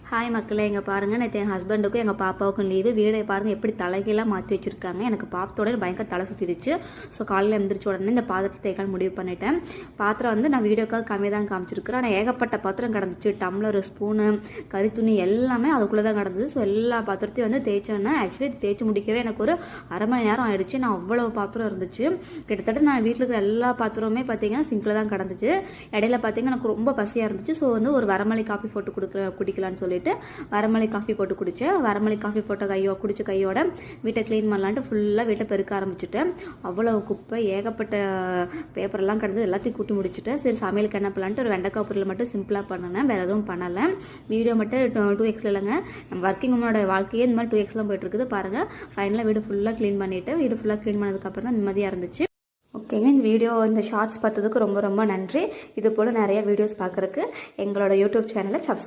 Hi மக்களே, இங்கே பாருங்கள், நேற்று என் ஹஸ்பண்டுக்கும் எங்கள் பாப்பாவுக்கும் லீவு. வீடை பாருங்கள் எப்படி தலைகீழாக மாற்றி வச்சுருக்காங்க. எனக்கு பார்த்தோட பயங்கர தலை சுற்றிடுச்சு. ஸோ காலையில் எழுந்திரிச்ச உடனே இந்த பாத்திரத்தை தேய்க்கால் முடிவு பண்ணிட்டேன். பாத்திரம் வந்து நான் வீடியோக்காக கம்மியாக தான் காமிச்சிருக்கிறேன். ஆனால் ஏகப்பட்ட பாத்திரம் கிடந்துச்சு. டம்ளர், ஸ்பூனு, கறித்துணி எல்லாமே அதுக்குள்ளே தான் கிடந்தது. ஸோ எல்லா பாத்திரத்தையும் வந்து தேய்ச்சேன்னா ஆக்சுவலி தேய்ச்சி முடிக்கவே எனக்கு ஒரு அரை மணி நேரம் ஆயிடுச்சு. நான் அவ்வளோ பாத்திரம் இருந்துச்சு. கிட்டத்தட்ட நான் வீட்டில் இருக்கிற எல்லா பாத்திரமே பார்த்தீங்கன்னா சிங்கில் தான் கிடந்துச்சு. இடையில பார்த்தீங்கன்னா எனக்கு ரொம்ப பசியாக இருந்துச்சு. ஸோ வந்து ஒரு வரமலை காஃபி போட்டு குடிக்கலான்னு சொல்லி வரமலை காஃபி போட்டு குடிச்சேன். வரமலை காஃபி போட்ட குடிச்ச கையோட வீட்டை கிளீன் பண்ணலான்ட்டு ஃபுல்லாக வீட்டை பெருக்க ஆரம்பிச்சுட்டேன். அவ்வளோ குப்பை, ஏகப்பட்ட பேப்பர்லாம் கிடந்து எல்லாத்தையும் கூட்டி முடிச்சுட்டேன். சரி சமையலுக்கு என்ன பண்ணலான்ட்டு ஒரு வெண்டைக்காய் பொரியல் மட்டும் சிம்பிளாக பண்ணினேன். வேறு எதுவும் பண்ணலை. வீடியோ மட்டும் 2x இல்லைங்க. நம்ம ஒர்க்கிங் உமனோட வாழ்க்கையே இந்த மாதிரி 2x போயிட்டு இருக்குது பாருங்கள். ஃபைனலாக வீடு ஃபுல்லாக க்ளீன் பண்ணிவிட்டு வீடு ஃபுல்லாக க்ளீன் பண்ணதுக்கப்புறம் தான் நிம்மதியாக இருந்துச்சு. ஓகேங்க, இந்த ஷார்ட்ஸ் பார்த்ததுக்கு ரொம்ப ரொம்ப நன்றி. இது போல் நிறைய வீடியோஸ் பார்க்குறக்கு எங்களோட யூடியூப் சேனலை